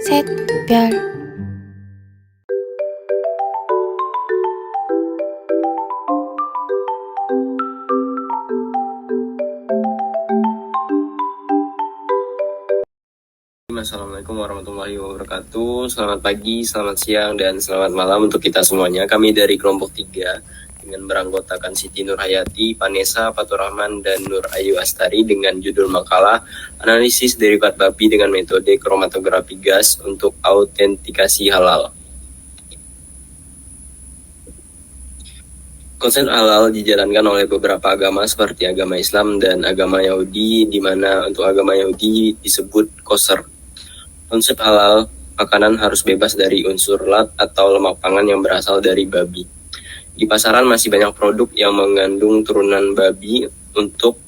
셋, 별. Assalamualaikum warahmatullahi wabarakatuh. Selamat pagi, selamat siang, dan selamat malam untuk kita semuanya. Kami dari kelompok 3 dengan beranggotakan Siti Nurhayati, Vanessa, Fatur Rahman, dan Nur Ayu Astari dengan judul makalah Analisis Derivat Babi dengan Metode Kromatografi Gas untuk Autentikasi Halal. Konsep halal dijalankan oleh beberapa agama seperti agama Islam dan agama Yahudi, di mana untuk agama Yahudi disebut kosher. Konsep halal, makanan harus bebas dari unsur lat atau lemak pangan yang berasal dari babi. Di pasaran masih banyak produk yang mengandung turunan babi untuk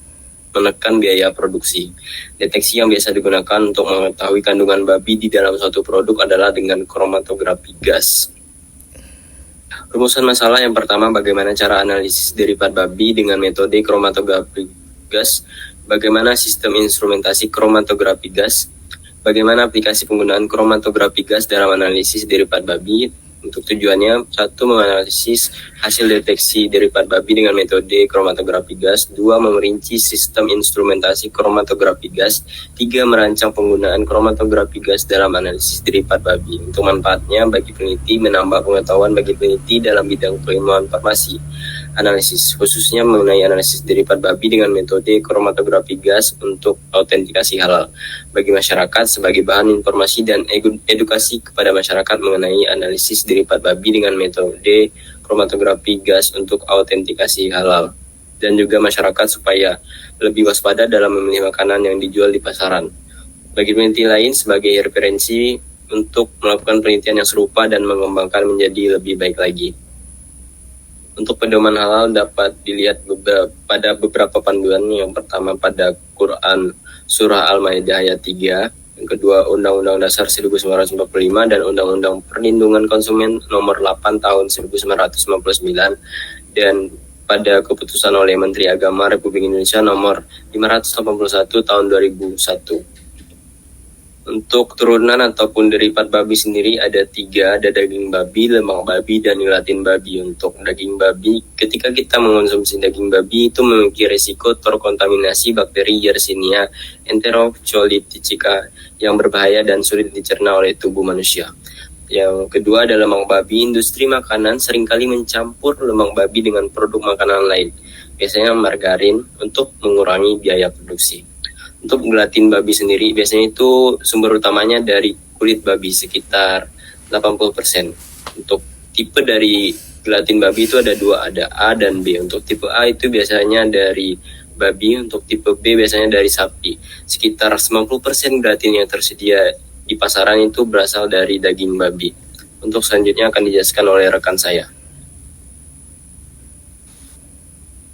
menekan biaya produksi. Deteksi yang biasa digunakan untuk mengetahui kandungan babi di dalam suatu produk adalah dengan kromatografi gas. Rumusan masalah yang pertama, bagaimana cara analisis derivat babi dengan metode kromatografi gas, bagaimana sistem instrumentasi kromatografi gas, bagaimana aplikasi penggunaan kromatografi gas dalam analisis derivat babi. Untuk tujuannya, 1. Menganalisis hasil deteksi derivat babi dengan metode kromatografi gas. 2. Merinci sistem instrumentasi kromatografi gas. 3. Merancang penggunaan kromatografi gas dalam analisis derivat babi. Untuk manfaatnya bagi peneliti, menambah pengetahuan bagi peneliti dalam bidang keilmuan farmasi analisis, khususnya mengenai analisis derivat babi dengan metode kromatografi gas untuk autentikasi halal bagi masyarakat sebagai bahan informasi dan edukasi kepada masyarakat mengenai analisis derivat babi dengan metode kromatografi gas untuk autentikasi halal, dan juga masyarakat supaya lebih waspada dalam memilih makanan yang dijual di pasaran. Bagi peneliti lain sebagai referensi untuk melakukan penelitian yang serupa dan mengembangkan menjadi lebih baik lagi. Untuk pedoman halal dapat dilihat pada beberapa panduan. Yang pertama pada Quran Surah Al-Maidah ayat 3, yang kedua Undang-Undang Dasar 1945 dan Undang-Undang Perlindungan Konsumen Nomor 8 Tahun 1999, dan pada keputusan oleh Menteri Agama Republik Indonesia Nomor 581 Tahun 2001. Untuk turunan ataupun derivat babi sendiri ada 3, ada daging babi, lemak babi, dan nilatin babi. Untuk daging babi, ketika kita mengonsumsi daging babi itu memiliki risiko terkontaminasi bakteri Yersinia enterocolictica yang berbahaya dan sulit dicerna oleh tubuh manusia. Yang kedua adalah lemak babi. Industri makanan seringkali mencampur lemak babi dengan produk makanan lain, biasanya margarin, untuk mengurangi biaya produksi. Untuk gelatin babi sendiri, biasanya itu sumber utamanya dari kulit babi sekitar 80%. Untuk tipe dari gelatin babi itu ada 2, ada A dan B. Untuk tipe A itu biasanya dari babi, untuk tipe B biasanya dari sapi. Sekitar 90% gelatin yang tersedia di pasaran itu berasal dari daging babi. Untuk selanjutnya akan dijelaskan oleh rekan saya.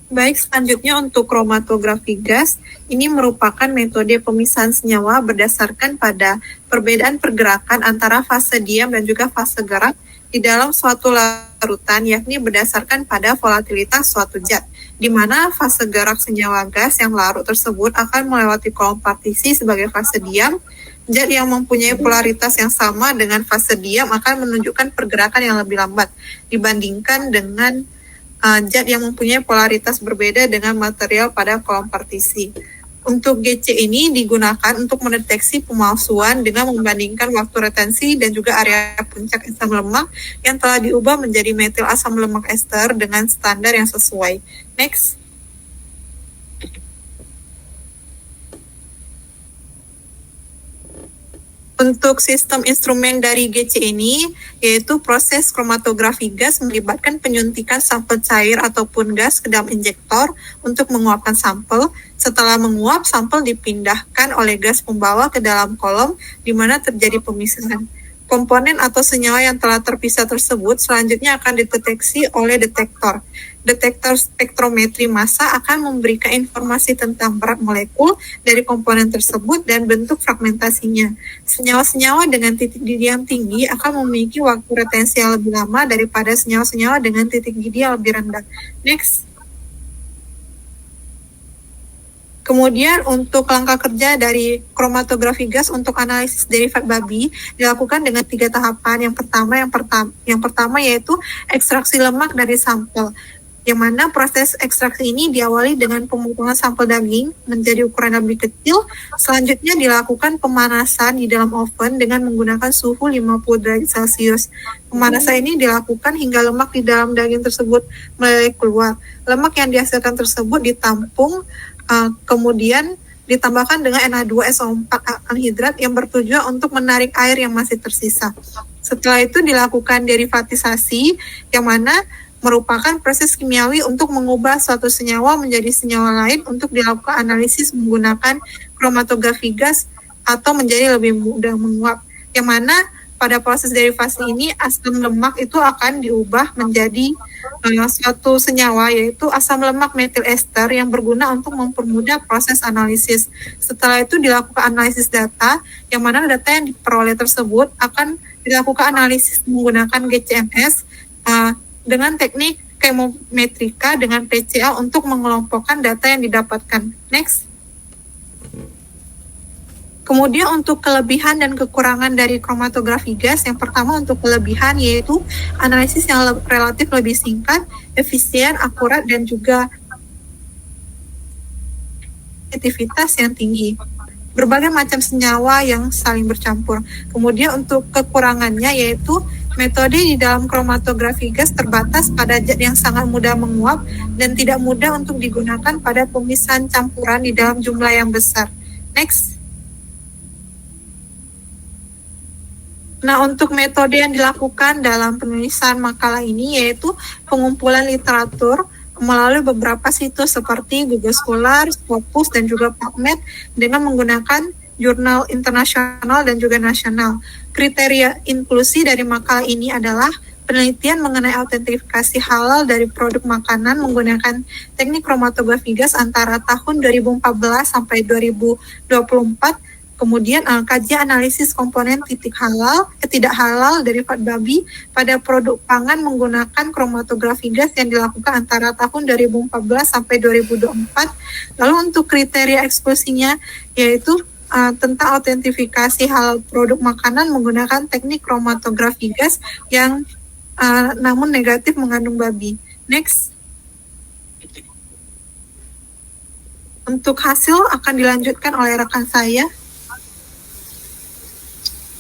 Baik, selanjutnya untuk kromatografi gas, ini merupakan metode pemisahan senyawa berdasarkan pada perbedaan pergerakan antara fase diam dan juga fase gerak di dalam suatu larutan, yakni berdasarkan pada volatilitas suatu zat, di mana fase gerak senyawa gas yang larut tersebut akan melewati kolom partisi sebagai fase diam. Zat yang mempunyai polaritas yang sama dengan fase diam akan menunjukkan pergerakan yang lebih lambat dibandingkan dengan zat yang mempunyai polaritas berbeda dengan material pada kolom partisi. Untuk GC ini digunakan untuk mendeteksi pemalsuan dengan membandingkan waktu retensi dan juga area puncak asam lemak yang telah diubah menjadi metil asam lemak ester dengan standar yang sesuai. Next. Untuk sistem instrumen dari GC ini, yaitu proses kromatografi gas melibatkan penyuntikan sampel cair ataupun gas ke dalam injektor untuk menguapkan sampel. Setelah menguap, sampel dipindahkan oleh gas pembawa ke dalam kolom di mana terjadi pemisahan. Komponen atau senyawa yang telah terpisah tersebut selanjutnya akan dideteksi oleh detektor. Detektor spektrometri massa akan memberikan informasi tentang berat molekul dari komponen tersebut dan bentuk fragmentasinya. Senyawa-senyawa dengan titik didih yang tinggi akan memiliki waktu retensi yang lebih lama daripada senyawa-senyawa dengan titik didih yang lebih rendah. Next. Kemudian untuk langkah kerja dari kromatografi gas untuk analisis derivat babi dilakukan dengan 3 tahapan. Yang pertama yaitu ekstraksi lemak dari sampel. Yang mana proses ekstraksi ini diawali dengan pemotongan sampel daging menjadi ukuran yang lebih kecil. Selanjutnya dilakukan pemanasan di dalam oven dengan menggunakan suhu 50 derajat Celcius. Pemanasan ini dilakukan hingga lemak di dalam daging tersebut meleleh keluar. Lemak yang dihasilkan tersebut ditampung, kemudian ditambahkan dengan Na2SO4 anhidrat yang bertujuan untuk menarik air yang masih tersisa. Setelah itu dilakukan derivatisasi, yang mana merupakan proses kimiawi untuk mengubah suatu senyawa menjadi senyawa lain untuk dilakukan analisis menggunakan kromatografi gas atau menjadi lebih mudah menguap. Yang mana pada proses derivasi ini asam lemak itu akan diubah menjadi suatu senyawa, yaitu asam lemak metil ester yang berguna untuk mempermudah proses analisis. Setelah itu dilakukan analisis data, yang mana data yang diperoleh tersebut akan dilakukan analisis menggunakan GCMS dengan teknik chemometrika dengan PCA untuk mengelompokkan data yang didapatkan. Next. Kemudian untuk kelebihan dan kekurangan dari kromatografi gas, yang pertama untuk kelebihan yaitu analisis yang relatif lebih singkat, efisien, akurat, dan juga sensitivitas yang tinggi. Berbagai macam senyawa yang saling bercampur. Kemudian untuk kekurangannya yaitu metode di dalam kromatografi gas terbatas pada zat yang sangat mudah menguap dan tidak mudah untuk digunakan pada pemisahan campuran di dalam jumlah yang besar. Next. Nah, untuk metode yang dilakukan dalam penulisan makalah ini yaitu pengumpulan literatur melalui beberapa situs seperti Google Scholar, Scopus, dan juga PubMed dengan menggunakan jurnal internasional dan juga nasional. Kriteria inklusi dari makalah ini adalah penelitian mengenai autentifikasi halal dari produk makanan menggunakan teknik kromatografi gas antara tahun 2014 sampai 2024. Kemudian kajian analisis komponen tidak halal dari fat babi pada produk pangan menggunakan kromatografi gas yang dilakukan antara tahun 2014 sampai 2024. Lalu untuk kriteria eksklusinya yaitu tentang autentifikasi halal produk makanan menggunakan teknik kromatografi gas yang namun negatif mengandung babi. Next. Untuk hasil akan dilanjutkan oleh rekan saya.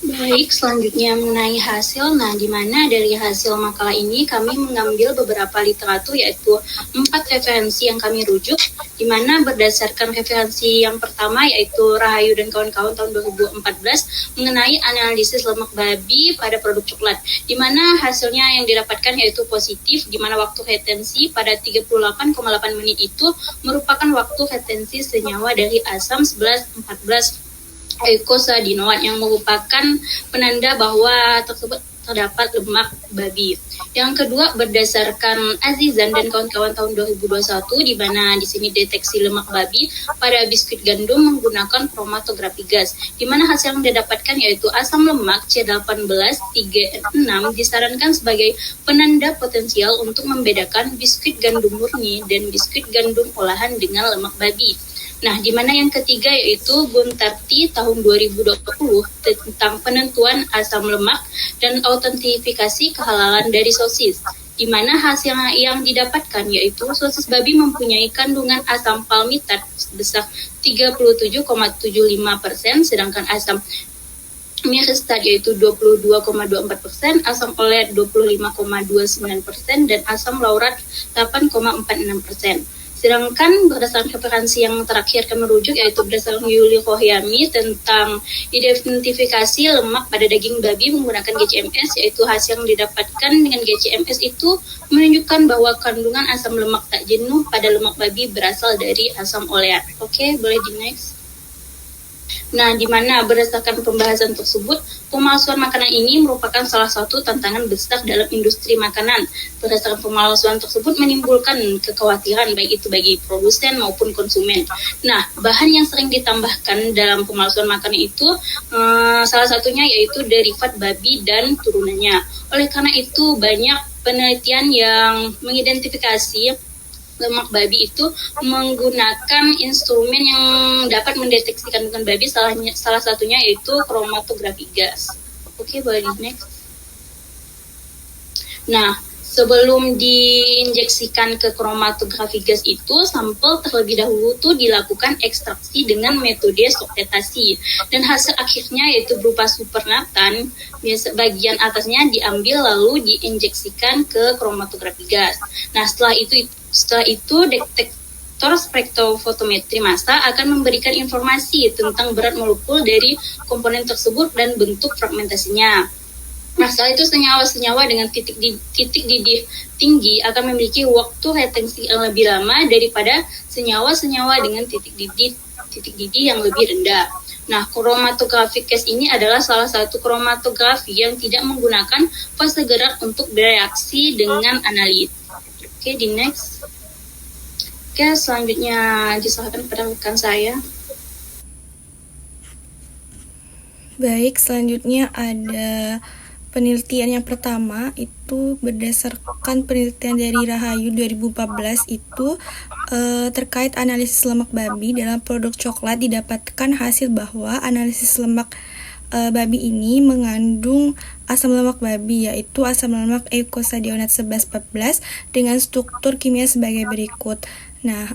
Baik, selanjutnya mengenai hasil. Nah, di mana dari hasil makalah ini kami mengambil beberapa literatur, yaitu 4 referensi yang kami rujuk, di mana berdasarkan referensi yang pertama yaitu Rahayu dan kawan-kawan tahun 2014 mengenai analisis lemak babi pada produk coklat, di mana hasilnya yang didapatkan yaitu positif, di mana waktu retensi pada 38,8 menit itu merupakan waktu retensi senyawa dari asam 11,14 eikosadinoat yang merupakan penanda bahwa tersebut terdapat lemak babi. Yang kedua, berdasarkan Azizan dan kawan-kawan tahun 2021, di mana di sini deteksi lemak babi pada biskuit gandum menggunakan kromatografi gas, di mana hasil yang didapatkan yaitu asam lemak C18-3,6 disarankan sebagai penanda potensial untuk membedakan biskuit gandum murni dan biskuit gandum olahan dengan lemak babi. Nah, di mana yang ketiga yaitu Guntarti tahun 2020 tentang penentuan asam lemak dan autentifikasi kehalalan dari sosis, di mana hasil yang didapatkan yaitu sosis babi mempunyai kandungan asam palmitat sebesar 37,75%, sedangkan asam myristat yaitu 22,24%, asam oleat 25,29%, dan asam laurat 8,46%. Sedangkan berdasarkan referensi yang terakhir kami merujuk yaitu berdasarkan Yuli Rohyami tentang identifikasi lemak pada daging babi menggunakan GCMS, yaitu hasil yang didapatkan dengan GCMS itu menunjukkan bahwa kandungan asam lemak tak jenuh pada lemak babi berasal dari asam oleat. Oke, boleh di next. Nah, di mana berdasarkan pembahasan tersebut, pemalsuan makanan ini merupakan salah satu tantangan besar dalam industri makanan. Berdasarkan pemalsuan tersebut menimbulkan kekhawatiran baik itu bagi produsen maupun konsumen. Nah, bahan yang sering ditambahkan dalam pemalsuan makanan itu salah satunya yaitu derivat babi dan turunannya. Oleh karena itu, banyak penelitian yang mengidentifikasi lemak babi itu menggunakan instrumen yang dapat mendeteksi kandungan babi, salah satunya yaitu kromatografi gas. Oke, boleh di next. Nah, sebelum diinjeksikan ke kromatografi gas itu, sampel terlebih dahulu tuh dilakukan ekstraksi dengan metode sortasi. Dan hasil akhirnya yaitu berupa supernatant, bagian atasnya diambil lalu diinjeksikan ke kromatografi gas. Nah, setelah itu detektor spektrofotometri massa akan memberikan informasi tentang berat molekul dari komponen tersebut dan bentuk fragmentasinya. Nah, setelah itu senyawa-senyawa dengan titik didih tinggi akan memiliki waktu retensi yang lebih lama daripada senyawa-senyawa dengan titik didih yang lebih rendah. Nah, kromatografi gas ini adalah salah satu kromatografi yang tidak menggunakan fase gerak untuk bereaksi dengan analit. Oke, di next. Oke, selanjutnya diserahkan kepada rekan saya. Baik, selanjutnya ada penelitian yang pertama itu berdasarkan penelitian dari Rahayu 2014 itu terkait analisis lemak babi dalam produk coklat, didapatkan hasil bahwa analisis lemak babi ini mengandung asam lemak babi, yaitu asam lemak eicosadionat 11-14 dengan struktur kimia sebagai berikut. Nah,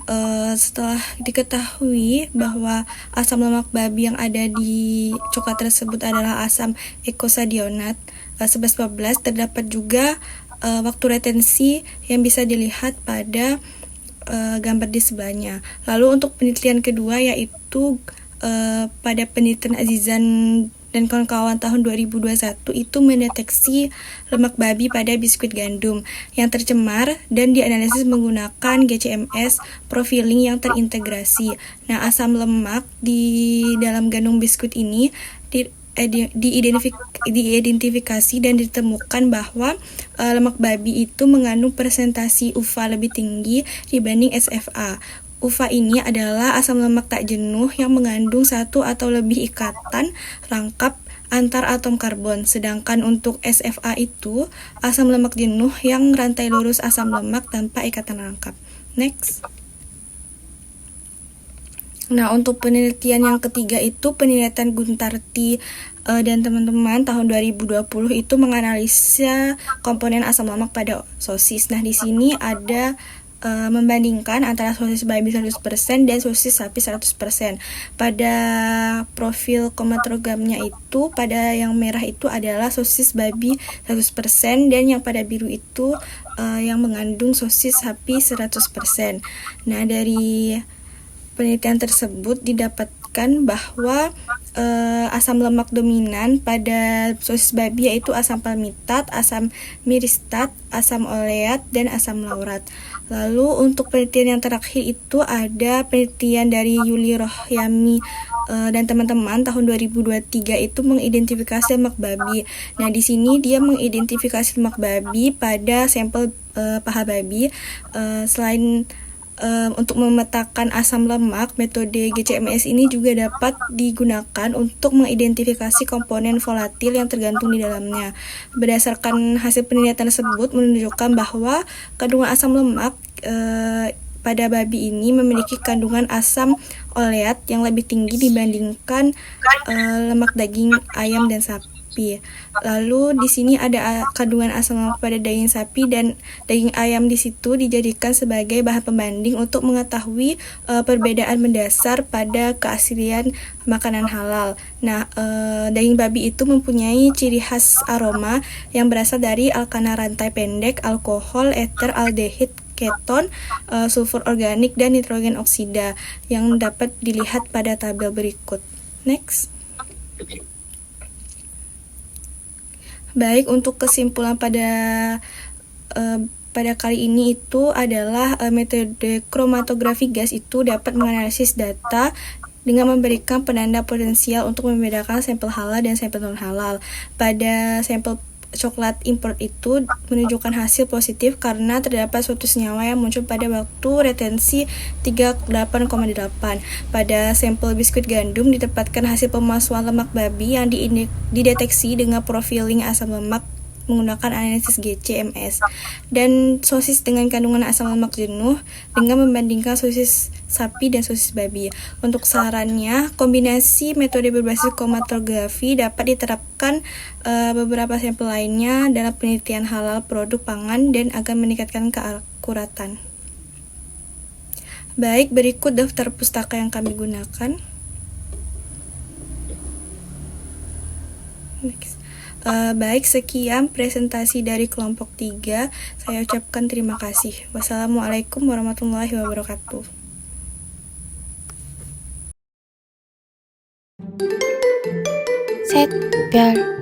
setelah diketahui bahwa asam lemak babi yang ada di coklat tersebut adalah asam eicosadionat 11-14, terdapat juga waktu retensi yang bisa dilihat pada gambar di sebelahnya. Lalu untuk penelitian kedua yaitu pada penelitian Azizan dan kawan-kawan tahun 2021 itu mendeteksi lemak babi pada biskuit gandum yang tercemar dan dianalisis menggunakan GCMS profiling yang terintegrasi. Nah, asam lemak di dalam gandum biskuit ini diidentifikasi dan ditemukan bahwa lemak babi itu mengandung presentasi UVA lebih tinggi dibanding SFA. UVA ini adalah asam lemak tak jenuh yang mengandung satu atau lebih ikatan rangkap antar atom karbon. Sedangkan untuk SFA itu asam lemak jenuh yang rantai lurus asam lemak tanpa ikatan rangkap. Next. Nah, untuk penelitian yang ketiga itu penelitian Guntarti dan teman-teman tahun 2020 itu menganalisa komponen asam lemak pada sosis. Nah, di sini ada membandingkan antara sosis babi 100% dan sosis sapi 100%. Pada profil kromatogramnya itu, pada yang merah itu adalah sosis babi 100% dan yang pada biru itu yang mengandung sosis sapi 100%. Nah, dari penelitian tersebut didapatkan bahwa asam lemak dominan pada sosis babi yaitu asam palmitat, asam miristat, asam oleat, dan asam laurat. Lalu untuk penelitian yang terakhir itu ada penelitian dari Yuli Rohyami dan teman-teman tahun 2023 itu mengidentifikasi lemak babi. Nah, di sini dia mengidentifikasi lemak babi pada sampel paha babi. Selain untuk memetakan asam lemak, metode GCMS ini juga dapat digunakan untuk mengidentifikasi komponen volatil yang tergantung di dalamnya. Berdasarkan hasil penelitian tersebut menunjukkan bahwa kandungan asam lemak pada babi ini memiliki kandungan asam oleat yang lebih tinggi dibandingkan lemak daging ayam dan sapi. Lalu di sini ada kandungan asam lemak pada daging sapi dan daging ayam di situ dijadikan sebagai bahan pembanding untuk mengetahui perbedaan mendasar pada keaslian makanan halal. Nah, daging babi itu mempunyai ciri khas aroma yang berasal dari alkana rantai pendek, alkohol, ether, aldehid, keton, sulfur organik, dan nitrogen oksida yang dapat dilihat pada tabel berikut. Next. Baik, untuk kesimpulan pada kali ini itu adalah metode kromatografi gas itu dapat menganalisis data dengan memberikan penanda potensial untuk membedakan sampel halal dan sampel non halal. Pada sampel coklat import itu menunjukkan hasil positif karena terdapat suatu senyawa yang muncul pada waktu retensi 38,8. Pada sampel biskuit gandum didapatkan hasil pemalsuan lemak babi yang dideteksi dengan profiling asam lemak menggunakan analisis GCMS. Dan sosis dengan kandungan asam lemak jenuh dengan membandingkan sosis sapi dan sosis babi. Untuk sarannya, kombinasi metode berbasis kromatografi dapat diterapkan beberapa sampel lainnya dalam penelitian halal produk pangan dan akan meningkatkan keakuratan. Baik, berikut daftar pustaka yang kami gunakan. Next. Baik, sekian presentasi dari kelompok 3. Saya ucapkan terima kasih. Wassalamualaikum warahmatullahi wabarakatuh. Set, 별,